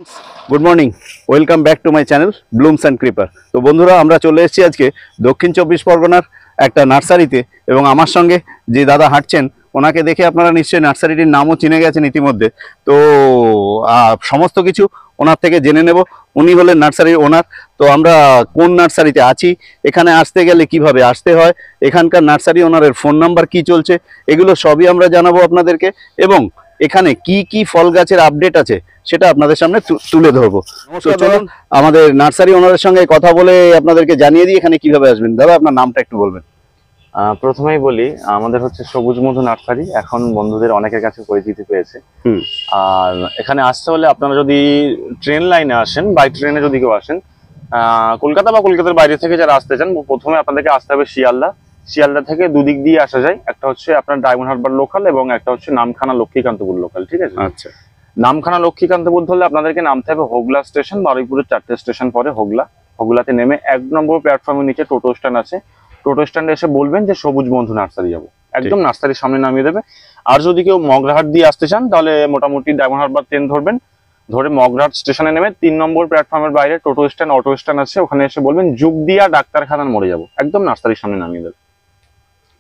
Good morning welcome back to my channel Blooms and Creeper. तो बंधुरा आमरा चले एसेछि आज के दक्षिण चब्बिश परगनार एक नार्सारिते एबं आमार संगे जे दादा हाঁটছেন ओनाके देखे आपनारा निश्चयई नार्सारिटिर नामও चिने गेছেন इतिमध्ये। तो समस्त किछु ओनार थेके जेने नेब। उनी हलेन नार्सारिर ओनार। तो आमरा कोन नार्सारिते आछि, एखाने आसते गेले किभाबे आसते हय, एखानकार नार्सारि ओनारेर फोन नाम्बार कि चलছে एगुलो सबই आमरा জানাবো আপনাদেরকে এবং এখানে কি কি ফল গাছের আপডেট আছে সেটা আপনাদের সামনে তুলে ধরবো। তো চলুন আমাদের নার্সারি ওনারের সঙ্গে কথা বলে আপনাদেরকে জানিয়ে দিই এখানে কিভাবে আসবেন। দাদা আপনার নামটা একটু বলবেন। প্রথমেই বলি আমাদের হচ্ছে সবুজ মধু নার্সারি এখন বন্ধুদের অনেকের কাছে পরিচিতি পেয়েছে। আর এখানে আসতে হলে আপনারা যদি ট্রেন লাইনে আসেন, বাই ট্রেনে যদি কেউ আসেন কলকাতা বা কলকাতার বাইরে থেকে যারা আসতে চান, প্রথমে আপনাদেরকে আসতে হবে শিয়ালদা। শিয়ালদা থেকে দুদিক দিয়ে আসা যায়, একটা হচ্ছে আপনার ডায়মন্ড হারবার লোকাল এবং একটা হচ্ছে নামখানা লক্ষ্মীকান্তপুর লোকাল। ঠিক আছে, আচ্ছা। নামখানা লক্ষ্মীকান্তপুর ধরলে আপনাদেরকে নামতে হবে হোগলা স্টেশন, বারুইপুরের 4টে স্টেশন পরে হোগলাতে নেমে 1 নম্বর প্ল্যাটফর্মের নিচে টোটো স্ট্যান্ড আছে। টোটো স্ট্যান্ডে এসে বলবেন যে সবুজ বন্ধু নার্সারি যাবো, একদম নার্সারির সামনে নামিয়ে দেবে। আর যদি কেউ মগরাহাট দিয়ে আসতে চান তাহলে মোটামুটি ডায়মন্ড হারবার ট্রেন ধরবেন, ধরে মগরাহাট স্টেশনে নেমে 3 নম্বর প্ল্যাটফর্মের বাইরে টোটো স্ট্যান্ড অটো স্ট্যান্ড আছে, ওখানে এসে বলবেন যুগদিয়া ডাক্তারখানার মোড়ে যাবো, একদম নার্সারির সামনে নামিয়ে দেবে।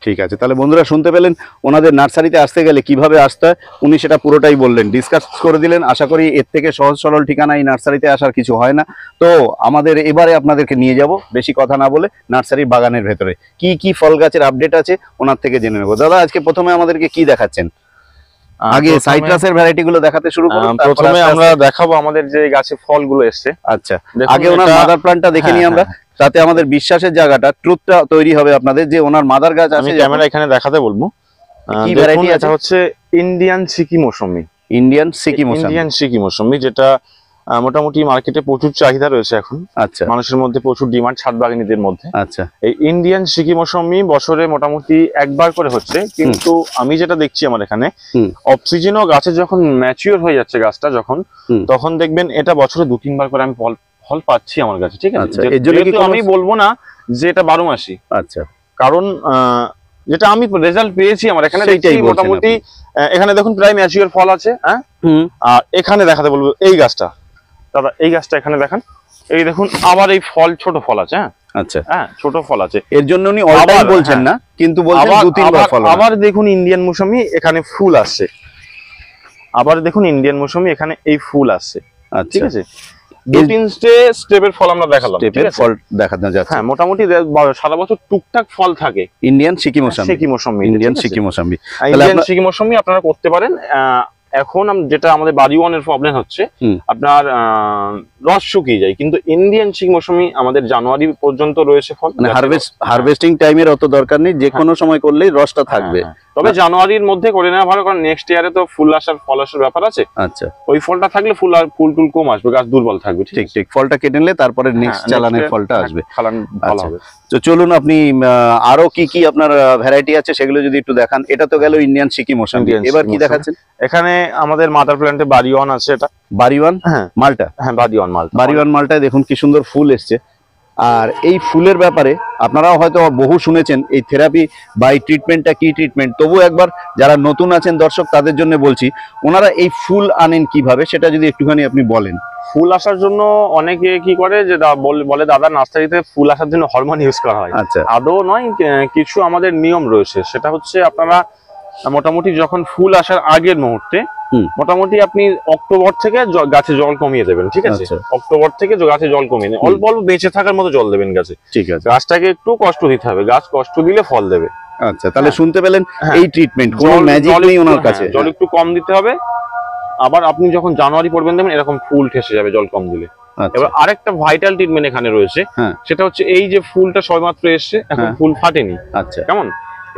ঠিক আছে, তাহলে বন্ধুরা শুনতে পেলেন ওনাদের নার্সারিতে আসতে গেলে কিভাবে আসতে হয়, উনি সেটা পুরোটাই বললেন, ডিসকাস করে দিলেন। আশা করি এর থেকে সহজ সরল ঠিকানা এই নার্সারিতে আসার কিছু হয় না। তো আমাদের এবারে আপনাদেরকে নিয়ে যাব বেশি কথা না বলে নার্সারির বাগানের ভেতরে কি কি ফল গাছের আপডেট আছে ওনার থেকে জেনে নেব। দাদা আজকে প্রথমে আমাদেরকে কি দেখাচ্ছেন? আগে সাইট্রাসের ভ্যারাইটি গুলো দেখাতে শুরু করুন। প্রথমে আমরা দেখাবো আমাদের যে গাছে ফলগুলো এসছে। আচ্ছা, আগে ওনার মাদার প্ল্যান্টটা দেখে নিই আমরা, তাতে আমাদের বিশ্বাসের জায়গাটা ট্রুথটা তৈরি হবে আপনাদের যে ওনার মাদার গাছ আছে। আমি ক্যামেরা এখানে দেখাতে বলবো কি ভ্যারাইটি আছে। এটা হচ্ছে ইন্ডিয়ান সিকি মৌসুমী। ইন্ডিয়ান সিকি মৌসুমী যেটা মোটামুটি মার্কেটে প্রচুর চাহিদা রয়েছে এখন। আচ্ছা, মানুষের মধ্যে প্রচুর ডিমান্ড ছাদ বাগানীদের মধ্যে। আচ্ছা, এই ইন্ডিয়ান সিকি মৌসুমী বছরে মোটামুটি একবার করে হচ্ছে, কিন্তু আমি যেটা দেখছি আমার এখানে অফ সিজনও গাছে যখন ম্যাচিওর হয়ে যাচ্ছে গাছটা যখন, তখন দেখবেন এটা বছরে 2-3 বার করে আমি ফল পাচ্ছি আমার কাছে। ঠিক আছে, এর জন্য কিন্তু আমি বলবো না যে এটা 12 মাসই। আচ্ছা, কারণ যেটা আমি রেজাল্ট পেয়েছি আমার এখানে দেখছি মোটামুটি এখানে দেখুন প্রায় ম্যাচিওর ফল আছে। হ্যাঁ, আর এখানে দেখাতে বলবো এই গাছটা। দাদা এই গাছটা এখানে দেখেন, এই দেখুন আবার এই ফল ছোট ফল আছে। হ্যাঁ, আচ্ছা, হ্যাঁ ছোট ফল আছে, এর জন্য উনি অলটাই বলছেন না, কিন্তু বলছেন 2-3 বার ফল। আবার দেখুন ইন্ডিয়ান মৌসুমী এখানে ফুল আসছে, আবার দেখুন ইন্ডিয়ান মৌসুমী এখানে এই ফুল আসছে। ঠিক আছে, 2-3 স্টেপের ফল আমরা দেখালাম। ঠিক আছে, ফল দেখানো যাচ্ছে। হ্যাঁ, মোটামুটি সারা বছর টুকটাক ফল থাকে। ইন্ডিয়ান সিকি মৌসুমী আপনারা করতে পারেন। এখন যেটা আমাদের বাড়িওয়ানের প্রবলেম হচ্ছে আপনার রস শুকিয়ে যায়, কিন্তু ইন্ডিয়ান সিকি মৌসুমী আমাদের জানুয়ারি পর্যন্ত রয়েছে ফল। মানে হারভেস্টিং টাইমের অত দরকার নেই, যে কোনো সময় করলেই রসটা থাকবে। তবে জানুয়ারির মধ্যে করে নেওয়া ভালো, কারণ নেক্সট ইয়ারে তো ফুল আসার ফল আসার ব্যাপার আছে। আচ্ছা, ওই ফলটা থাকলে ফুল টুল কম আসবে, গাছ দুর্বল থাকবে। ঠিক ঠিক, ফলটা কেটে নিলে তারপরে নেক্সট চালানের ফলটা আসবে, ফলন ভালো হবে। তো চলুন আপনি আরো কি কি আপনার ভ্যারাইটি আছে সেগুলো যদি একটু দেখান। এটা তো গেল ইন্ডিয়ান সিকি মৌসুমী, এবার কি দেখাচ্ছেন? এখানে আমাদের মাদার প্ল্যান্টে বাড়িওয়ান আছে। এটা বাড়িওয়ান মালটা। হ্যাঁ, বাড়িওয়ান মালটায় দেখুন কি সুন্দর ফুল এসছে। আর এই ফুলের ব্যাপারে আপনারাও হয়তো বহু শুনেছেন, এই থেরাপি বা এই ট্রিটমেন্টটা কি ট্রিটমেন্ট, তবু একবার যারা নতুন আছেন দর্শক তাদের জন্য বলছি, ওনারা এই ফুল আনেন কিভাবে সেটা যদি একটুখানি আপনি বলেন। ফুল আসার জন্য অনেকে কি করে যে বলে দাদা নার্সারিতে ফুল আসার জন্য হরমোন ইউজ করা হয়। আচ্ছা, আদৌ নয়, কিছু আমাদের নিয়ম রয়েছে। সেটা হচ্ছে আপনারা মোটামুটি যখন ফুল আসার আগের মুহূর্তে মোটামুটি আপনি অক্টোবর থেকে গাছে জল কমিয়ে দেবেন। ঠিক আছে, অক্টোবর থেকে গাছে জল কমিয়ে দেবেন, অল্প অল্প বেঁচে থাকার মতো জল দেবেন গাছে। ঠিক আছে, গাছটাকে একটু কষ্ট দিতে হবে, গাছ কষ্ট দিলে ফল দেবে। আচ্ছা, তাহলে শুনতে পেলেন এই ট্রিটমেন্ট, কোনো ম্যাজিক নেই ওনার কাছে। জল একটু কম দিতে হবে। আবার আপনি যখন জানুয়ারি পড়বেন দেখবেন এরকম ফুল ঠেসে যাবে জল কম দিলে। এবার আরেকটা ভাইটাল ট্রিটমেন্ট এখানে রয়েছে, সেটা হচ্ছে এই যে ফুলটা সবেমাত্র এসছে, এখন ফুল ফাটেনি। আচ্ছা, কেমন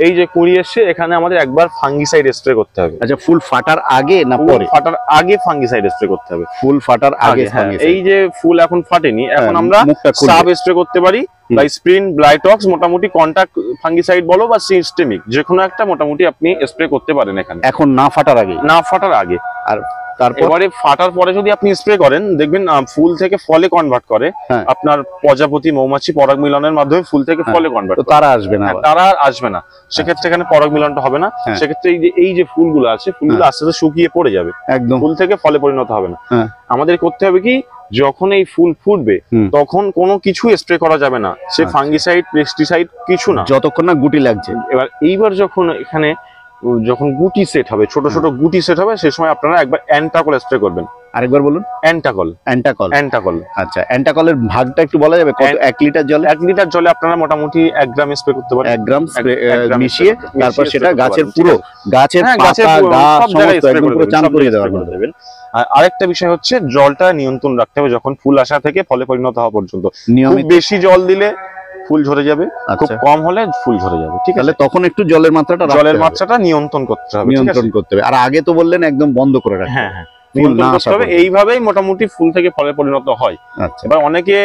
এই যে কুড়ি এসছে, এখানে আমাদের একবার ফাঙ্গিসাইড স্প্রে করতে হবে। আচ্ছা, ফুল ফাটার আগে না পরে? ফাটার আগে ফাঙ্গিসাইড স্প্রে করতে হবে। ফুল ফাটার আগে। এই যে ফুল এখন ফাটেনি, এখন আমরা সাব স্প্রে করতে পারি বা স্প্রিন ব্লাইটক্স, মোটামুটি কন্টাক্ট ফাঙ্গিসাইড বলো বা সিস্টেমিক, যে কোনো একটা মোটামুটি আপনি স্প্রে করতে পারেন এখানে, এখন না ফাটার আগে। আর তারপর এবারে ফাটার পরে যদি আপনি স্প্রে করেন দেখবেন ফুল থেকে ফলে কনভার্ট করে। হ্যাঁ। আপনার প্রজাপতি মৌমাছি পরাগ মিলনের মাধ্যমে ফুল থেকে ফলে কনভার্ট তো তারা আসবে না আবার। তারা আর আসবে না, সেক্ষেত্রে এখানে পরাগ মিলনটা হবে না। হ্যাঁ। সেক্ষেত্রে এই যে ফুলগুলো আছে, ফুলগুলো আস্তে আস্তে শুকিয়ে পড়ে যাবে, একদম ফুল থেকে ফলে পরিণত হবে না। হ্যাঁ। আমাদের করতে হবে কি, যখন এই ফুল ফুটবে তখন কোনো কিছু স্প্রে করা যাবে না, সে ফাঙ্গিসাইড পেস্টিসাইড কিছু না, যতক্ষণ না গুটি লাগছে। এইবার যখন এখানে যখন গুটি সেট হবে, ছোট ছোট গুটি সেট হবে, সে সময় আপনারা একবার অ্যান্টাকল স্প্রে করবেন। আরেকবার বলুন। অ্যান্টাকল। অ্যান্টাকল। আচ্ছা, অ্যান্টাকলের ভাগটা একটু বলা যাবে? কত? 1 লিটার জলে? 1 লিটার জলে আপনারা মোটামুটি 1 গ্রাম স্প্রে করতে পারেন। 1 গ্রাম এক গ্রাম মিশিয়ে তারপর সেটা spray করতে গাছের পারেন, পুরো গাছের পাতা গা সব জায়গায় সমস্ত স্প্রে একদম করে পুরো চান করিয়ে দেবেন, দেওয়ার দেবেন। আর আরেকটা বিষয় হচ্ছে জলটা নিয়ন্ত্রণ রাখতে হবে যখন ফুল আসা থেকে ফলে পরিণত হওয়া পর্যন্ত। খুব নিয়মিত। বেশি জল দিলে ফুল ঝরে যাবে, খুব আচ্ছা। কম হলে ফুল ঝরে যাবে। ঠিক আছে, তাহলে তখন একটু জলের মাত্রাটা রাখতে জলের হবে। মাত্রাটা নিয়ন্ত্রণ করতে হবে, ঠিক আছে? নিয়ন্ত্রণ করতে হবে। আর আগে তো বললেন একদম বন্ধ করে রাখতে হ্যাঁ হবে। হ্যাঁ, ফুল নিয়ন্ত্রণ না করতে আসা হবে। পর্যন্ত। এইভাবেই মোটামুটি ফুল থেকে ফলে পরিণত হয়। আচ্ছা, এবার অনেকে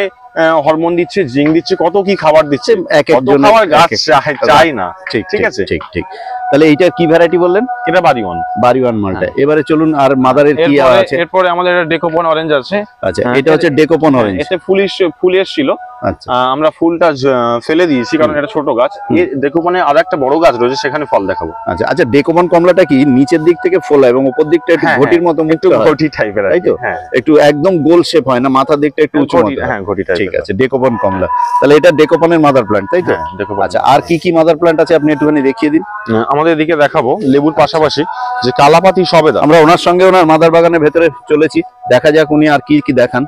হরমোন দিচ্ছে, জিঙ্ক দিচ্ছে, কত কি খাবার দিচ্ছে, এক কত একজনের খাবার গাছ এক এক- চাই না। ঠিক ঠিক ঠিক আছে? ঠিক ঠিক। তাহলে এইটা কি ভ্যারাইটি বললেন? এটা বাড়িওয়ান। বাড়িওয়ান মালটা। এবারে চলুন, আর মাদারের কি আছে? এরপরে আমাদের এটা ডেকোপন অরেঞ্জ আছে। আচ্ছা, এটা হচ্ছে ডেকোপন অরেঞ্জ। এতে ফুল এসেছিল, আচ্ছা, আমরা ফুলটা ফেলে দিয়েছি কারণ এটা ছোট গাছ। ডেকোপনে আর একটা বড় গাছ রয়েছে, সেখানে ফল দেখাবো। আচ্ছা আচ্ছা। ডেকোপন কমলাটা কি নিচের দিক থেকে ফোলা এবং উপর দিকটা একটু হ্যাঁ, ঘটির মতো একটু মুক্ত হয়, ঘটি টাইপের, তাই তো? হ্যাঁ, একটু একদম গোল শেপ হয় না, মাথার দিকটা একটু উঁচু মতো হয়। হ্যাঁ, ঘটি টাইপের। ঠিক আছে, ডেকোপন কমলা। তাহলে এটা ডেকোপনের মাদার প্ল্যান্ট, তাই তো? হ্যাঁ, ডেকোপন। আচ্ছা, আর কি কি মাদার প্ল্যান্ট আছে আপনি একটুখানি দেখিয়ে দিন। আমাদের এদিকে দেখাবো লেবুর পাশাপাশি যে কালাপাতি সবেদা। আমরা ওনার সঙ্গে ওনার মাদার বাগানের ভেতরে চলেছি, দেখা যাক উনি আর কি কি দেখান।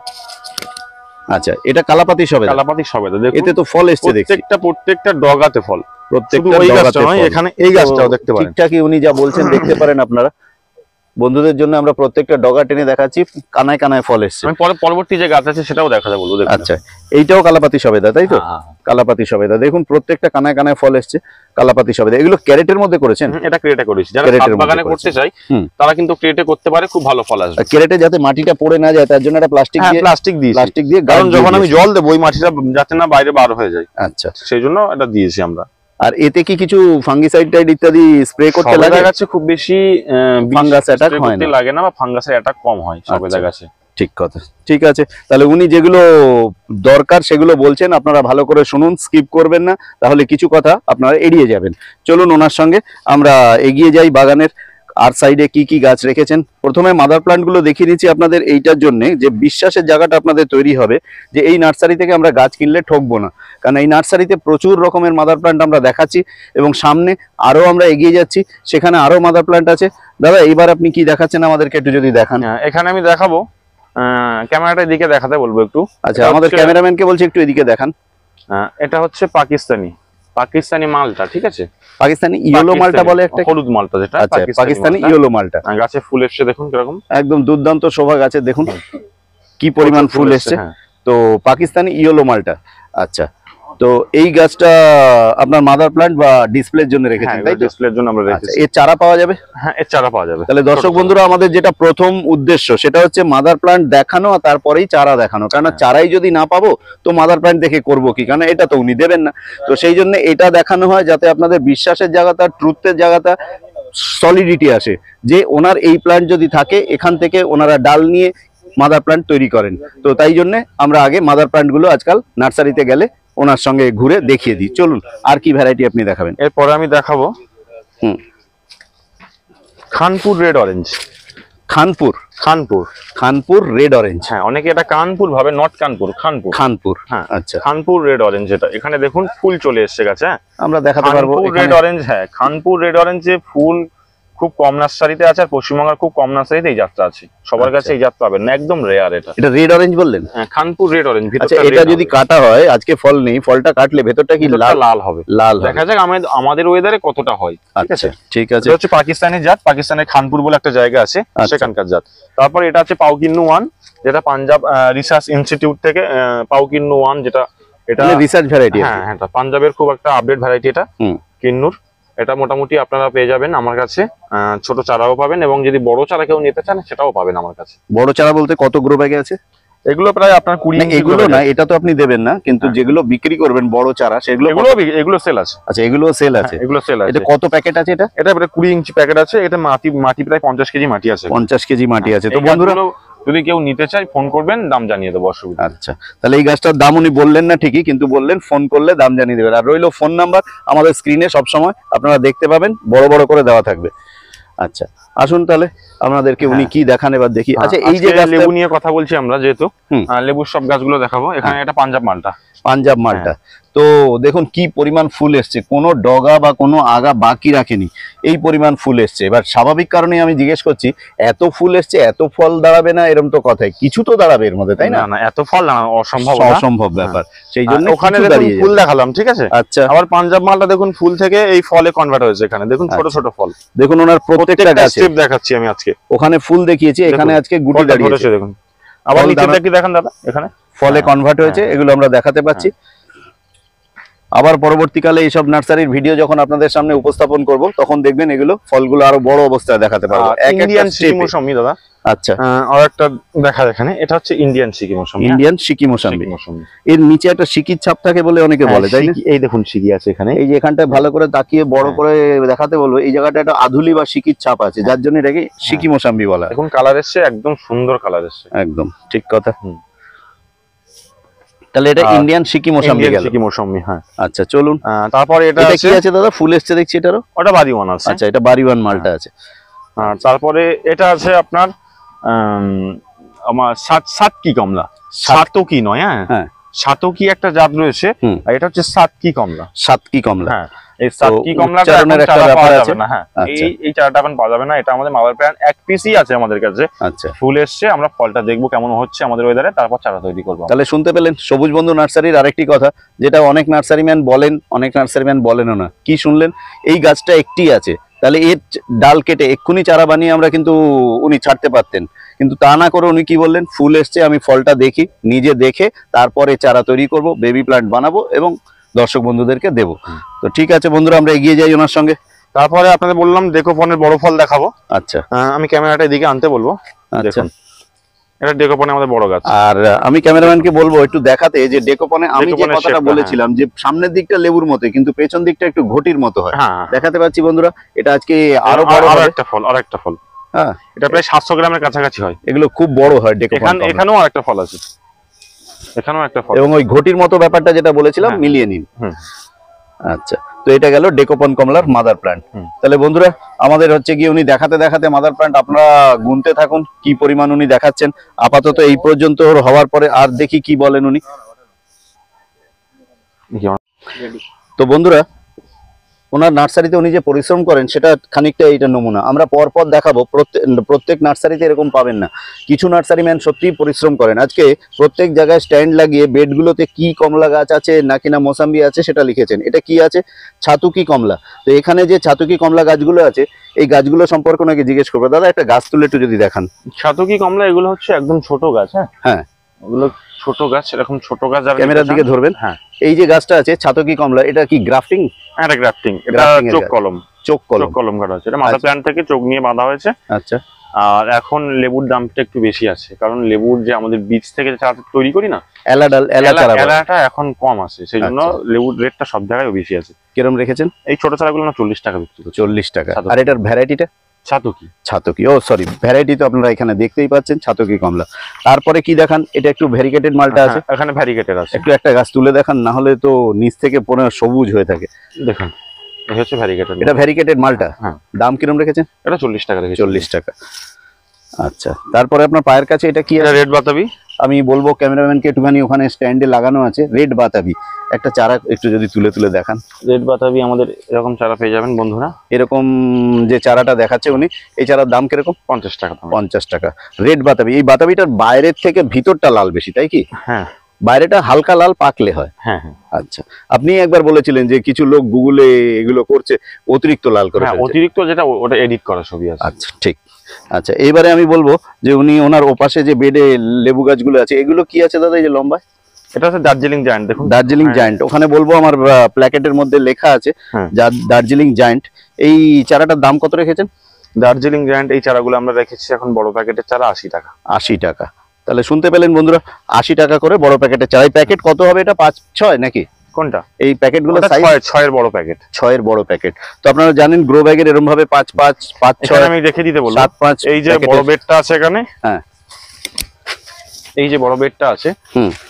আচ্ছা, এটা কালাপাতি সবেদা। কালাপাতি সবেদা দেখুন, এতে তো ফল এসছে দেখছি, প্রত্যেকটা ডগাতে ফল। শুধু প্রত্যেকটা ওই ডগাতে গাছটা নয়, ফল। এখানে এই গাছটাও তো দেখতে পারেন। ঠিকঠাকই উনি যা বলছেন দেখতে পারেন আপনারা। বন্ধুদের জন্য আমরা প্রত্যেকটা ডগা টেনে দেখাচ্ছি, কানায় কানায় ফল এসছে। আমি পরবর্তী যে গাছ আছে সেটাও দেখাতে বলবো, দেখুন। আচ্ছা, এইটাও কালাপাতি সবেদা, তাই তো? হ্যাঁ, কালাপাতি সবেদা দেখুন, প্রত্যেকটা কানায় কানায় ফল এসছে, কালাপাতি সবেদা। এগুলো ক্যারেটের মধ্যে করেছেন? এটা ক্রেটে করেছি। যারা ক্রেটের ছাদ মধ্যে বাগানে করেছে। করতে চায় হুম। তারা কিন্তু ক্রেটে করতে পারে, খুব ভালো ফল আসবে। ক্যারেটে যাতে মাটিটা পড়ে না যায় তার জন্য একটা প্লাস্টিক হ্যাঁ, দিয়ে প্লাস্টিক দিয়েছি, প্লাস্টিক দিয়ে কারণ গাছ যখন দিয়ে আমি দিয়েছি। জল দেবো ওই মাটিটা যাতে না বাইরে বার হয়ে যায়, আচ্ছা, সেই জন্য এটা দিয়েছি আমরা। আর এতে কি কিছু ফাঙ্গিসাইড টাইড ইত্যাদি স্প্রে করতে লাগে? সবেদা গাছে খুব বেশি ফাঙ্গাস অ্যাটাক হয় না, লাগে না, বা ফাঙ্গাসের অ্যাটাক কম হয় সবেদা আচ্ছা। গাছে। ঠিক কথা, ঠিক আছে। তাহলে উনি যেগুলো দরকার সেগুলো বলছেন, আপনারা ভালো করে শুনুন, স্কিপ করবেন না, তাহলে কিছু কথা আপনারা এড়িয়ে যাবেন। চলুন ওনার সঙ্গে আমরা এগিয়ে যাই বাগানের আর সাইডে কি কি গাছ রেখেছেন। প্রথমে মাদার প্ল্যান্ট গুলো দেখিয়ে দিচ্ছি আপনাদের, এইটার জন্য যে বিশ্বাসের জায়গাটা আপনাদের তৈরি হবে যে এই নার্সারি থেকে আমরা গাছ কিনলে ঠকবো না, কারণ এই নার্সারিতে প্রচুর রকমের মাদার প্ল্যান্ট আমরা দেখাচ্ছি এবং সামনে আরো আমরা এগিয়ে যাচ্ছি, সেখানে আরো মাদার প্ল্যান্ট আছে। দাদা, এইবার আপনি কি দেখাচ্ছেন আমাদেরকে একটু যদি দেখান। এখানে আমি দেখাবো, ক্যামেরাটা এদিকে দেখাতে বলবো একটু। আচ্ছা, এটা আমাদের হচ্ছে- ক্যামেরাম্যানকে বলছি একটু এদিকে দেখান। এটা হচ্ছে পাকিস্তানি মালটা, ঠিক আছে? পাকিস্তানি ইয়েলো মালটা বলে একটা, হলুদ মালটা যেটা, আচ্ছা, পাকিস্তানি ইয়েলো মালটা। গাছে ফুল এসছে দেখুন কিরকম, একদম দুর্দান্ত শোভা গাছে, দেখুন কি পরিমাণ ফুল এসছে। হ্যাঁ। তো পাকিস্তানি ইয়েলো মালটা। আচ্ছা, তো এই গাছটা আপনার মাদার প্ল্যান্ট বা ডিসপ্লের জন্য রেখেছেন, তাই তো? ডিসপ্লের জন্য আমরা আচ্ছা, রেখেছি। এর চারা পাওয়া যাবে? হ্যাঁ, এর চারা পাওয়া যাবে। তাহলে দর্শক বন্ধুরা, আমাদের যেটা প্রথম উদ্দেশ্য সেটা হচ্ছে মাদার প্ল্যান্ট দেখানো আর তারপরেই চারা দেখানো, কারণ চারাই যদি না পাবো তো মাদার প্ল্যান্ট দেখে করবো কি, কারণ এটা তো উনি দেবেন না। তো সেই জন্য এটা দেখানো হয় যাতে আপনাদের বিশ্বাসের জায়গাটা, ট্রুথের জায়গাটা, সলিডিটি আসে যে ওনার এই প্ল্যান্ট যদি থাকে এখান থেকে ওনারা ডাল নিয়ে মাদার প্ল্যান্ট তৈরি করেন। তো তাই জন্য আমরা আগে মাদার প্ল্যান্ট গুলো আজকাল নার্সারিতে গেলে ওনার সঙ্গে ঘুরে দেখিয়ে দিই। চলুন, আর কি ভ্যারাইটি আপনি দেখাবেন? এরপরে আমি দেখাবো হুম, Khanpur red orange. Khanpur Khanpur red orange. হ্যাঁ, অনেকে এটা কানপুর ভাবে, নট কানপুর, খানপুর। হ্যাঁ, আচ্ছা, খানপুর রেড অরেঞ্জ। এটা এখানে দেখুন ফুল চলে এসছে গাছে। হ্যাঁ, আমরা দেখাতে পারবো খানপুর রেড অরেঞ্জ। হ্যাঁ, খানপুর রেড অরেঞ্জে ফুল খুব কম নার্সারিতে আছে, আর পশ্চিমবঙ্গের খুব কম নার্সারিতে এই জাতটা আছে। সবার কাছে এই জাত পাবেন না, একদম রেয়ার এটা। এটা রেড অরেঞ্জ বললেন? হ্যাঁ, খানপুর রেড অরেঞ্জ। আচ্ছা, এটা যদি কাটা হয়, আজকে ফল নেই, ফলটা কাটলে ভেতরটা কি লাল লাল হবে? লাল হবে। দেখা যাক আমাদের ওয়েদারে কতটা হয়। ঠিক আছে, আচ্ছা, ঠিক আছে। এটা হচ্ছে পাকিস্তানের জাত, পাকিস্তানের খানপুর বলে একটা জায়গা আছে, সেখানকার জাত। তারপর এটা আছে পাউকিন্নু 1, যেটা পাঞ্জাব রিসার্চ ইনস্টিটিউট থেকে, পাউকিন্নু 1 যেটা, এটা রিসার্চ ভ্যারাইটি। হ্যাঁ, এটা পাঞ্জাবের খুব একটা আপডেট ভ্যারাইটি এটা, কিন্নুর। এটা মোটামুটি আপনারা পেয়ে যাবেন আমার কাছে, ছোট চারাও পাবেন, এবং যদি বড় চারা কেউ নিতে চান সেটাও পাবেন আমার কাছে। বড় চারা বলতে কত গ্রো ব্যাগে আছে? এগুলো প্রায় আপনার 20 না, ইঞ্চি এগুলো করে না, যায়। এটা তো আপনি দেবেন না, কিন্তু হ্যাঁ। যেগুলো বিক্রি করবেন বড় চারা সেগুলো এগুলো সেল আছে। আচ্ছা, এগুলো সেল আছে। এগুলো সেল আছে। এটা কত প্যাকেট আছে? এটা এটা 20 ইঞ্চি প্যাকেট আছে। এটা মাটি প্রায় 50 কেজি মাটি আছে। 50 কেজি মাটি আছে। তো এই বন্ধুরা, গাছগুলো যদি কেউ নিতে চায় ফোন করবেন, দাম জানিয়ে দেবো, অসুবিধা নেই। আচ্ছা, তাহলে এই গাছটার দাম উনি বললেন না ঠিকই, কিন্তু বললেন ফোন করলে দাম জানিয়ে দেবেন। আর রইলো ফোন নাম্বার আমাদের স্ক্রিনে সবসময় আপনারা দেখতে পাবেন, বড় বড় করে দেওয়া থাকবে। আচ্ছা, আসুন তাহলে আপনাদেরকে উনি কি দেখান এবার দেখি। আচ্ছা, এই যে আজকে গাছটা লেবু নিয়ে কথা বলছি আমরা, যেহেতু হুম। লেবুর সব গাছগুলো দেখাবো। এখানে এটা পাঞ্জাব মালটা। পাঞ্জাব মালটা, তো দেখুন কি পরিমাণ ফুল এসছে, কোনো ডগা বা কোনো আগা বাকি রাখেনি, এই পরিমাণ ফুল এসছে। এবার স্বাভাবিক কারণে আমি জিজ্ঞেস করছি, এত ফুল এসছে, এত ফল দাঁড়াবে না এরকম তো কথাই, কিছু তো দাঁড়াবে এর মধ্যে, তাই না? না, এত ফল না, অসম্ভব। অসম্ভব ব্যাপার, সেই জন্য ওখানে কিছু দেখুন দাঁড়িয়ে ফুল যাবে। দেখালাম, ঠিক আছে। আচ্ছা, আবার পাঞ্জাব মালটা দেখুন ফুল থেকে এই ফলে কনভার্ট হয়েছে। এখানে দেখুন ছোট ছোট ফল। দেখুন ওনার প্রত্যেকটা গাছে স্টেপ দেখাচ্ছি আমি আজকে। ওখানে ফুল দেখিয়েছি, এখানে আজকে গুটি দাঁড়িয়েছে, ধরেছে দেখুন। আবার ফল নিচে দানা- দেখি দেখান দাদা, এখানে ফলে কনভার্ট হয়েছে, হ্যাঁ। এগুলো আমরা দেখাতে পাচ্ছি। আবার পরবর্তীকালে এইসব নার্সারির ভিডিও যখন আপনাদের সামনে উপস্থাপন করব, তখন দেখবেন এগুলো ফলগুলো আরো বড় অবস্থায় দেখাতে পারবো, এক একটা ইন্ডিয়ান সিকি স্টেপে। মৌসুমী দাদা। আচ্ছা, আর একটা দেখা এখানে, এটা হচ্ছে ইন্ডিয়ান সিকি মৌসুমী। ইন্ডিয়ান সিকি মোসাম্বি। সিকি মৌসুমী। এর নিচে একটা সিকির ছাপ থাকে বলে অনেকে বলে, তাই না? এই দেখুন সিকি আছে এখানে। এই যে এখানটায় ভালো করে তাকিয়ে বড় হ্যাঁ। করে দেখাতে বলবো, এই জায়গাটা একটা আধুলি বা সিকির ছাপ আছে, যার জন্য এটাকে সিকি মোসাম্বি বলা হয়। দেখুন কালার এসছে, একদম সুন্দর কালার এসছে। একদম ঠিক কথা। হুম। তাহলে এটা আর ইন্ডিয়ান সিকি মোসাম্বি ইন্ডিয়ান গেল। সিকি মৌসুমী, হ্যাঁ। আচ্ছা, চলুন। তারপরে এটা এটা আছে, কি আছে দাদা? ফুল এসছে দেখছি এটারও। ওটা বাড়ি ওয়ান আছে। আচ্ছা, এটা বাড়িওয়ান মালটা আছে। আর তারপরে এটা আছে আপনার আমার সাতকি কমলা। সাতকি নয়, হ্যাঁ। সাতকি একটা জাত রয়েছে, হুম। আর এটা হচ্ছে সাতকি কমলা। সাতকি কমলা। হ্যাঁ, এই সাতকি কমলাটা উচ্চারণের এখন একটা চারা ব্যাপার পাওয়া আছে। যাবে না। হ্যাঁ, আচ্ছা। এই চারাটা এখন পাওয়া যাবে না। এটা আমাদের মাদার প্ল্যান্ট এক পিসই আছে আমাদের কাছে। আচ্ছা, ফুল এসছে, আমরা ফলটা দেখবো কেমন হচ্ছে আমাদের ওয়েদারে, তারপর চারা তৈরি করবো। তাহলে শুনতে পেলেন সবুজ বন্ধু নার্সারির আরেকটি কথা, যেটা অনেক নার্সারিম্যান বলেন, অনেক নার্সারিম্যান বলেনও না। কি শুনলেন? এই গাছটা একটি আছে, তাহলে এর ডাল কেটে এক্ষুনি চারা বানিয়ে আমরা কিন্তু উনি ছাড়তে পারতেন, কিন্তু তা না করে উনি কি বললেন, ফুল এসছে, আমি ফলটা দেখি, নিজে দেখে তারপরে চারা তৈরি করব, বেবি প্লান্ট বানাবো এবং দর্শক বন্ধুদেরকে দেবো। তো ঠিক আছে বন্ধুরা, আমরা এগিয়ে যাই ওনার সঙ্গে। তারপরে আপনাদের বললাম ডেকোপনের বড় ফল দেখাবো। আচ্ছা, আমি ক্যামেরাটা এদিকে আনতে বলবো। আচ্ছা। দেখুন এটা ডেকোপনে আমাদের বড় গাছ। আর আমি ক্যামেরাম্যানকে বলবো একটু দেখাতে, যে ডেকোপনে আমি যে ডেকোপনের কথাটা shape-টা, বলেছিলাম, যে সামনের দিকটা লেবুর মতো কিন্তু পেছন দিকটা একটু ঘটির মতো হয়। হ্যাঁ, দেখাতে পাচ্ছি বন্ধুরা, এটা আজকে আরো বড় আরো হবে। একটা ফল। হ্যাঁ, এটা প্রায় 700 গ্রামের কাছাকাছি হয়। এগুলো খুব বড় হয় ডেকোপন। এখানেও আরেকটা ফল আছে, এখানেও একটা ফল। এবং ওই ঘটির মতো ব্যাপারটা যেটা বলেছিলাম হ্যাঁ। মিলিয়ে নিন। হুম। আচ্ছা, তো এটা গেল ডেকোপন কমলার মাদার প্ল্যান্ট। হুম। তাহলে বন্ধুরা, আমাদের হচ্ছে গিয়ে উনি দেখাতে দেখাতে মাদার প্ল্যান্ট আপনারা গুনতে থাকুন কি পরিমাণ উনি দেখাচ্ছেন। আপাতত এই পর্যন্ত হওয়ার পরে আর দেখি কি বলেন উনি। তো বন্ধুরা, ওনার নার্সারিতে উনি যে পরিশ্রম করেন সেটা খানিকটা এইটা নমুনা আমরা পরপর দেখাবো। প্রত্যেক নার্সারিতে এরকম পাবেন না, কিছু নার্সারি ম্যান সত্যিই পরিশ্রম করেন। আজকে প্রত্যেক জায়গায় স্ট্যান্ড লাগিয়ে বেডগুলোতে কি কমলা গাছ আছে নাকি না মোসাম্বি আছে সেটা লিখেছেন। এটা কি আছে? ছাতুকি কমলা। তো এখানে যে ছাতুকি কমলা গাছগুলো আছে, এই গাছগুলো সম্পর্কে ওনাকে জিজ্ঞেস করবো। দাদা, একটা গাছ তুলে একটু যদি দেখান। ছাতকি কমলা এগুলো হচ্ছে একদম ছোট গাছ। হ্যাঁ, হ্যাঁ, ওগুলো ছোট গাছ, এরকম ছোট গাছ যারা ক্যামেরার দিকে ধরবেন। হ্যাঁ, এই যে গাছটা আছে ছাতকি কমলা, এটা কি গ্রাফটিং? এটা গ্রাফটিং, এটা Grafting এর চোখ গাছ। কলম। চোখ চোখ কলম। কলম কাটা হচ্ছে, এটা মাদার আচ্ছা। প্ল্যান্ট থেকে চোখ নিয়ে বাঁধা হয়েছে। আচ্ছা, আর এখন লেবুর দামটা একটু বেশি আছে, কারণ লেবুর যে আমাদের বীজ থেকে যে চারা তৈরি করি না, এলা চারা বলে। এলাটা এখন কম আছে, সেই জন্য আচ্ছা। লেবুর রেটটা সব জায়গায় বেশি আছে। কিরম রেখেছেন? এই ছোট চারাগুলো না 40 টাকা বিক্রি করছে। 40 টাকা। ছাতকি। আর এটার ভ্যারাইটিটা? ছাতকি। ছাতকি, ও সরি, ভ্যারাইটি তো আপনারা এখানে দেখতেই পাচ্ছেন, ছাতকি কমলা। তারপরে কি দেখান? এটা একটু ভ্যারিকেটেড মালটা আছে। হ্যাঁ, এখানে ভ্যারিগেটেড আছে। একটু একটা গাছ তুলে দেখান, না হলে তো নিচ থেকে পুরো সবুজ হয়ে থাকে। দেখুন এই হচ্ছে ভ্যারিগেটেড। এটা ভ্যারিকেটেড মালটা। হ্যাঁ। দাম কিরম রেখেছেন? এটা 40 টাকা রেখেছি। 40 টাকা। আচ্ছা, তারপরে আপনার পায়ের কাছে এটা কি এটা আছে? রেড বাতাবি। আমি বলবো ক্যামেরাম্যানকে একটুখানি ওখানে স্ট্যান্ডে লাগানো আছে রেড বাতাবি, একটা চারা একটু যদি তুলে দেখান। রেড বাতাবি আমাদের এরকম চারা পেয়ে যাবেন বন্ধুরা। এরকম যে চারাটা দেখাচ্ছে উনি, এই চারার দাম কিরকম? 50 টাকা দাম। 50 টাকা। রেড বাতাবি। এই বাতাবিটার বাইরের থেকে ভিতরটা লাল বেশি, তাই কি? হ্যাঁ, বাইরেটা হালকা লাল পাকলে হয়। হ্যাঁ, হ্যাঁ। আচ্ছা, আপনি একবার বলেছিলেন যে কিছু লোক গুগলে এগুলো করছে অতিরিক্ত লাল করে হ্যাঁ, ফেলছে। অতিরিক্ত যেটা ওটা এডিট করা ছবি আছে। আচ্ছা, ঠিক। আচ্ছা, এইবারে আমি বলবো যে উনি ওনার ওপাশে যে বেডে লেবু গাছগুলো আছে, এগুলো কি আছে দাদা এই যে লম্বা? এটা হচ্ছে দার্জিলিং জায়ান্ট। দেখুন দার্জিলিং হ্যাঁ। জায়ান্ট। ওখানে বলবো আমার প্ল্যাকেটের মধ্যে লেখা আছে হ্যাঁ। দার্জিলিং জায়ান্ট। এই চারাটার দাম কত রেখেছেন? দার্জিলিং জায়ান্ট এই চারাগুলো আমরা রেখেছি এখন বড় প্যাকেটের চারা 80 টাকা। 80 টাকা। তাহলে শুনতে পেলেন বন্ধুরা, 80 টাকা করে বড় প্যাকেটে চারা। এই প্যাকেট কত হবে? এটা 5-6 নাকি? কোনটা? এই প্যাকেটগুলো সাইজ 6 এর বড় প্যাকেট। 6 এর বড় প্যাকেট। তো আপনারা জানেন গ্রো ব্যাগের এরকম ভাবে 5-5, 5-6 আমি দেখে দিতে বলবো। 7-5 এই যে বড় বেডটা আছে এখানে, হ্যাঁ এই যে বড় বেডটা আছে,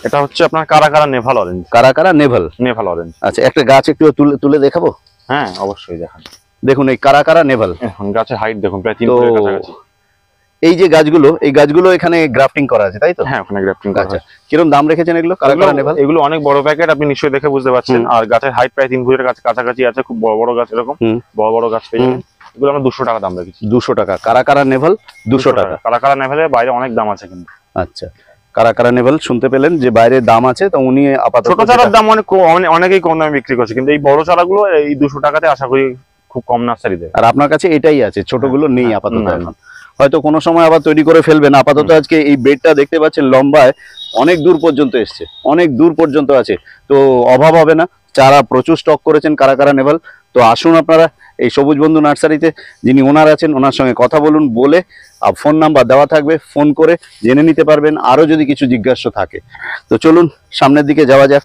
এটা হচ্ছে আপনার কারা নেভাল অরেঞ্জ। কারা নেভাল অরেঞ্জ। আচ্ছা, একটা গাছ একটু তুলে দেখাবো? হ্যাঁ অবশ্যই দেখান। দেখুন এই কারা নেভাল, এখন গাছের হাইট দেখুন প্রায় 3 ফুটের কাছাকাছি। এই যে গাছগুলো, এই গাছগুলো এখানে গ্রাফটিং করা আছে তাই তো? হ্যাঁ ওখানে গ্রাফটিং করা আছে। কিরকম দাম রেখেছেন এগুলো কারা নেভাল? এগুলো অনেক বড় প্যাকেট, আপনি নিশ্চয়ই দেখে বুঝতে পারছেন। আর গাছের হাইট প্রায় 3 ফুটের কাছাকাছি আছে, খুব বড় বড় গাছ, এরকম বড় গাছ পেয়ে যাবেন। এগুলো আমরা 200 টাকা দাম রেখেছি। 200 টাকা কারা নেভাল, 200 টাকা। কারা নেভালের বাইরে অনেক দাম আছে কিন্তু। আচ্ছা, কারা নেভাল শুনতে পেলেন যে বাইরে দাম আছে, তো উনি আপাতত ছোট চারার দাম অনেকেই কম দামে বিক্রি করছে, কিন্তু এই বড় চারাগুলো এই 200 টাকাতে আশা করি খুব কম নার্সারি দেবে। আর আপনার কাছে এটাই আছে, ছোটগুলো নেই আপাতত এখন, হয়তো কোনো সময় আবার তৈরি করে ফেলবেন। আপাতত আজকে এই বেডটা দেখতে পাচ্ছেন লম্বায় অনেক দূর পর্যন্ত এসছে, অনেক দূর পর্যন্ত আছে, তো অভাব হবে না। চারা প্রচুর স্টক করেছেন কারা নেভাল। তো আসুন আপনারা এই সবুজ বন্ধু নার্সারিতে, যিনি ওনার আছেন ওনার সঙ্গে কথা বলুন, বলে ফোন নাম্বার দেওয়া থাকবে, ফোন করে জেনে নিতে পারবেন আরো যদি কিছু জিজ্ঞাসা থাকে। তো চলুন সামনের দিকে যাওয়া যাক।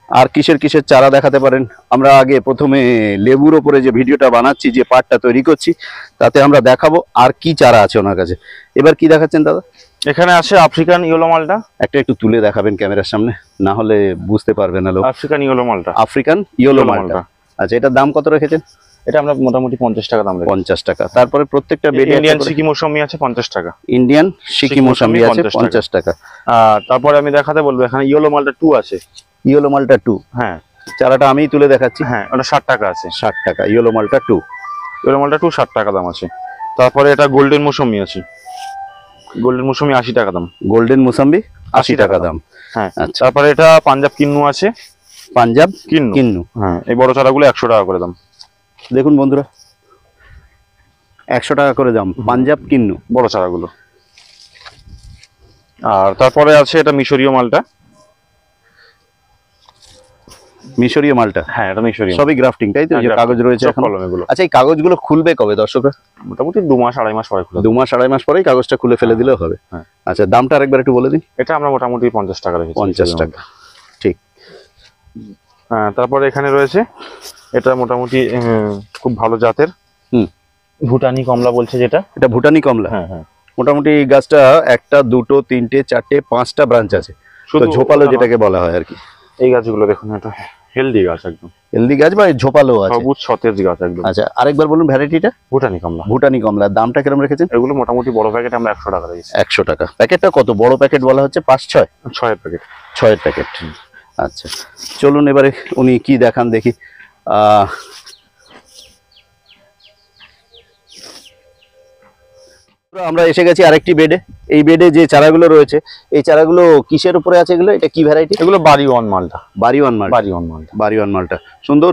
আর কিসের চারা দেখাতে পারেন? আমরা আগে প্রথমে লেবুর ওপরে যে ভিডিওটা বানাচ্ছি, যে পার্টটা তৈরি করছি, তাতে আমরা দেখাবো আর কি চারা আছে ওনার কাছে। এবার কি দেখাচ্ছেন দাদা? এখানে আছে আফ্রিকান ইয়েলো মালটা। একটু তুলে দেখাবেন ক্যামেরার সামনে, না হলে বুঝতে পারবে না লোক। আফ্রিকান ইয়েলো মালটা। আফ্রিকান ইয়েলো মালটা। আচ্ছা, এটার দাম কত রেখেছেন? এটা আমরা মোটামুটি 50 টাকা দাম রেখেছি। 50 টাকা। তারপরে প্রত্যেকটা বেডে ইন্ডিয়ান সিকি মৌসুমি আছে 50 টাকা। ইন্ডিয়ান সিকি মৌসুমি আছে 50 টাকা। আর তারপরে আমি দেখাতে বলবো, এখানে ইয়েলো মালটা 2 আছে। ইয়েলো মালটা 2, হ্যাঁ চারাটা আমি তুলে দেখাচ্ছি। হ্যাঁ ওটা 60 টাকা আছে। 60 টাকা ইয়েলো মালটা 2। ইয়েলো মালটা 2 60 টাকা দাম আছে। তারপরে এটা গোল্ডেন মৌসুমি আছে, গোল্ডেন মৌসুমি 80 টাকা দাম। গোল্ডেন মৌসুমি 80 টাকা দাম। হ্যাঁ তারপরে এটা পাঞ্জাব কিন্নু আছে। পাঞ্জাব কিন্নু, হ্যাঁ এই বড় চারাগুলো 100 টাকা করে দাম। দেখুন বন্ধুরা, 100 টাকা করে দাম পাঞ্জাব কিন্নু বড় চারাগুলো। আর তারপরে আছে এটা মিশরীয় মালটা। মিশরীয় মালটা, হ্যাঁ এটা মিশরীয়, সবই গ্রাফটিং তাই তো? যে কাগজ রয়েছে এখন। আচ্ছা, এই কাগজগুলো খুলবে কবে দর্শকরা? মোটামুটি 2 মাস 2.5 মাস পরে খুলে। 2 মাস 2.5 মাস পরেই কাগজটা খুলে ফেলে দিলেও হবে। আচ্ছা, দামটা আরেকবার একটু বলে দিন। এটা আমরা মোটামুটি 50 টাকা রেখেছি। 50 টাকা, ঠিক। হ্যাঁ তারপরে এখানে রয়েছে এটা মোটামুটি খুব ভালো জাতের ভুটানি কমলা বলছে যেটা। এটা ভুটানি কমলা। হ্যাঁ হ্যাঁ, মোটামুটি গাছটা 1টা 2টো 3টে 4টে 5টা ব্রাঞ্চ আছে, শুধু ঝোপালো যেটাকে বলা হয় আর কি। এই গাছগুলো দেখুন, এটা হেলদি গাছ, একদম হেলদি গাছ বা ঝোপালো আছে, সবুজ সতেজ গাছ একদম। আচ্ছা, আরেকবার বলুন ভ্যারাইটিটা। ভুটানি কমলা। ভুটানি কমলা, দামটা কিরকম রেখেছেন? এগুলো মোটামুটি বড় প্যাকেট আমরা 100 টাকা রেখেছি। 100 টাকা। প্যাকেটটা কত বড় প্যাকেট বলা হচ্ছে? 5-6 6 এর প্যাকেট। 6 এর প্যাকেট। আচ্ছা চলুন এবারে উনি কি দেখান দেখি। আমরা এসে গেছি আরেকটি বেডে। এই বেডে যে চারাগুলো রয়েছে, এই চারাগুলো কিসের উপরে আছে এগুলো? এটা কি ভ্যারাইটি? এগুলো বাড়িওয়ান মালটা। বাড়িওয়ান মালটা। বাড়িওয়ান মালটা। বাড়িওয়ান মালটা সুন্দর,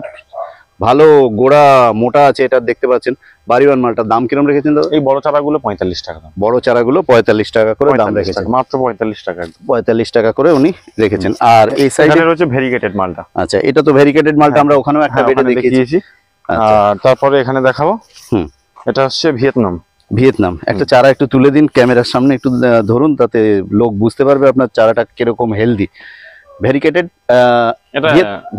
ভালো গোড়া মোটা আছে, এটা দেখতে পাচ্ছেন। বাড়িওয়ান মালটার দাম কিরকম রেখেছেন দাদা? এই বড় চারাগুলো 45 টাকা দাম। বড় চারাগুলো 45 টাকা করে দাম রেখেছেন, মাত্র 45 টাকা। 45 টাকা করে উনি রেখেছেন। আর এই সাইডে রয়েছে ভেরিগেটেড মালটা। আচ্ছা, এটা তো ভেরিগেটেড মালটা, আমরা ওখানেও একটা বেডে দেখিয়েছি। আর তারপরে এখানে দেখাবো, এটা হচ্ছে ভিয়েতনাম। ভিয়েতনাম একটা চারা একটু তুলে দিন ক্যামেরার সামনে, একটু ধরুন, তাতে লোক বুঝতে পারবে আপনার চারাটা কিরকম হেলদি। ভেরিকেটেড, এটা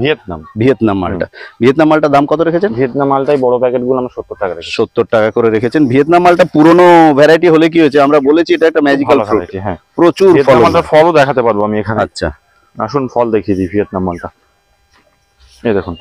ভিয়েতনাম। ভিয়েতনাম মালটা। ভিয়েতনাম মালটার দাম কত রেখেছেন? ভিয়েতনাম মালটাই বড় প্যাকেটগুলো আমরা 70 টাকা রেখেছি। 70 টাকা করে রেখেছেন। ভিয়েতনাম মালটা পুরনো ভ্যারাইটি হলে কি হয়েছে, আমরা বলেছি এটা একটা ম্যাজিক্যাল ফ্রুট। হ্যাঁ, প্রচুর ফল। মালটার ফলও দেখাতে পারবো আমি এখানে। আচ্ছা আসুন ফল দেখিয়ে দিই ভিয়েতনাম মালটা। এই দেখুন,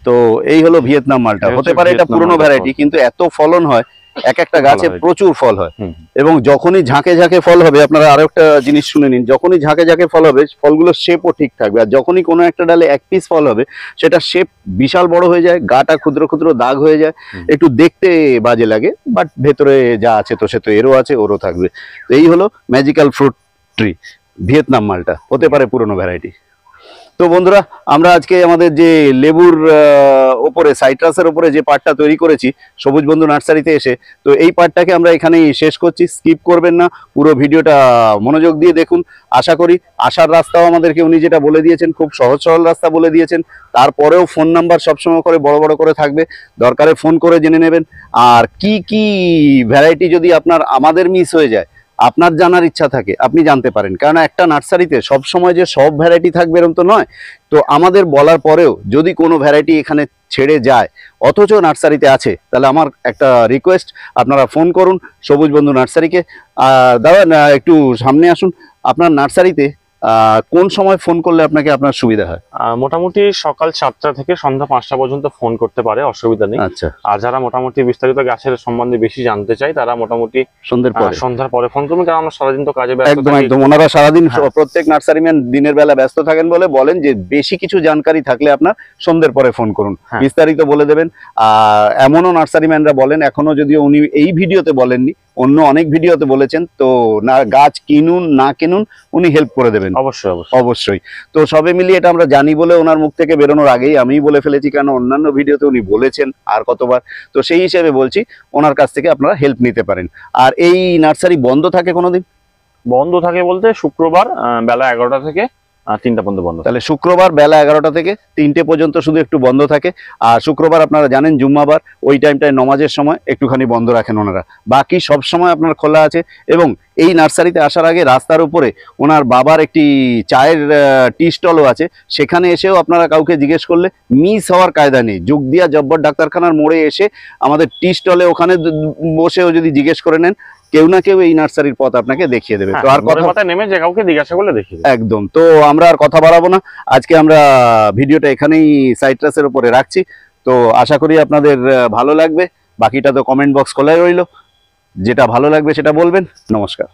তো এই হলো ভিয়েতনাম মালটা। হতে পারে এটা পুরনো ভ্যারাইটি, কিন্তু এত ফলন হয়, এক একটা গাছে প্রচুর ফল হয়। এবং যখনই ঝাঁকে ঝাঁকে ফল হবে, আপনারা আরো একটা জিনিস শুনে নিন, যখনই ঝাঁকে ঝাঁকে ফল হবে ফলগুলোর শেপও ঠিক থাকবে। আর যখনই কোনো একটা ডালে 1 পিস ফল হবে, সেটা শেপ বিশাল বড় হয়ে যায়, গাটা ক্ষুদ্র ক্ষুদ্র দাগ হয়ে যায়, একটু দেখতে বাজে লাগে, বাট ভেতরে যা আছে তো সে তো এরও আছে, ওরও থাকবে। তো এই হলো ম্যাজিক্যাল ফ্রুট ট্রি ভিয়েতনাম মালটা, হতে পারে পুরনো ভ্যারাইটি। তো বন্ধুরা, আমরা আজকে আমাদের যে লেবুর ওপরে, সাইট্রাসের ওপরে যে পার্টটা তৈরি করেছি সবুজ বন্ধু নার্সারিতে এসে, তো এই পার্টটাকে আমরা এখানেই শেষ করছি। স্কিপ করবেন না, পুরো ভিডিওটা মনোযোগ দিয়ে দেখুন। আশা করি আসার রাস্তাও আমাদেরকে উনি যেটা বলে দিয়েছেন, খুব সহজ সরল রাস্তা বলে দিয়েছেন। তারপরেও ফোন নাম্বার সবসময় করে বড় বড় করে থাকবে, দরকারে ফোন করে জেনে নেবেন। আর কি কি ভ্যারাইটি যদি আপনার আমাদের মিস হয়ে যায়, আপনার জানার ইচ্ছা থাকে আপনি জানতে পারেন, কারণ একটা নার্সারিতে সব সময় যে সব ভ্যারাইটি থাকবে এরকম তো নয়। তো আমাদের বলার পরেও যদি কোনো ভ্যারাইটি এখানে ছেড়ে যায় অথচ নার্সারিতে আছে, তাহলে আমার একটা রিকোয়েস্ট, আপনারা ফোন করুন সবুজ বন্ধু নার্সারিকে। দাদা একটু সামনে আসুন। আপনার নার্সারিতে কোন সময় ফোন করলে আপনার সুবিধা হয়? মোটামুটি সকাল 7টা থেকে সন্ধ্যা 5টা পর্যন্ত ফোন করতে পারে, অসুবিধা নেই। আচ্ছা, আর যারা মোটামুটি বিস্তারিত গাছের সম্বন্ধে বেশি জানতে চায় তারা মোটামুটি সন্ধ্যার পরে ফোন করবেন, কারণ আমরা সারাদিন তো কাজে ব্যস্ত একদম থাকি। একদম ওনারা সারাদিন হ্যাঁ। প্রত্যেক নার্সারিম্যান দিনের বেলা ব্যস্ত থাকেন বলেন যে বেশি কিছু জানকারি থাকলে আপনার সন্ধ্যের পরে ফোন করুন, হ্যাঁ। বিস্তারিত বলে দেবেন। আর এমনও নার্সারিম্যানরা বলেন, এখনো যদিও উনি এই ভিডিওতে বলেননি, অন্য অনেক ভিডিওতে বলেছেন, তো না গাছ কিনুন না কিনুন উনি হেল্প করে দেবেন অবশ্যই অবশ্যই। তো সবে মিলিয়ে এটা আমরা জানি বলে ওনার মুখ থেকে বেরোনোর আগেই আমিই বলে ফেলেছি, কারণ অন্যান্য ভিডিওতে উনি বলেছেন আর কতবার, তো সেই হিসেবে বলছি ওনার কাছ থেকে আপনারা হেল্প নিতে পারেন। আর এই নার্সারি বন্ধ থাকে কোনোদিন? বন্ধ থাকে বলতে শুক্রবার বেলা 11টা থেকে 3টা পর্যন্ত বন্ধ। তাহলে শুক্রবার বেলা 11টা থেকে 3টে পর্যন্ত শুধু একটু বন্ধ থাকে। আর শুক্রবার আপনারা জানেন জুম্মাবার, ওই টাইমটায় নমাজের সময় একটুখানি বন্ধ রাখেন ওনারা, বাকি সব সময় আপনার খোলা আছে। এবং এই নার্সারিতে আসার আগে রাস্তার উপরে ওনার বাবার একটি চায়ের টি স্টলও আছে, সেখানে এসেও আপনারা কাউকে জিজ্ঞেস করলে মিস হওয়ার কায়দা নেই। যুগদিয়া জব্বর ডাক্তারখানার মোড়ে এসে আমাদের টি স্টলে ওখানে বসেও যদি জিজ্ঞেস করে নেন, কেউ না কেউ এই নার্সারির পথ আপনাকে দেখিয়ে দেবে। তো আর কথা নেমে যে কাউকে জিজ্ঞাসা করলে দেখিয়ে দেবে। একদম। তো আমরা আর কথা বাড়াবো না, আজকে আমরা ভিডিওটা এখানেই সাইট্রাসের উপরে রাখছি। তো আশা করি আপনাদের ভালো লাগবে, বাকিটা তো কমেন্ট বক্স খোলাই রইল, যেটা ভালো লাগবে সেটা বলবেন। নমস্কার।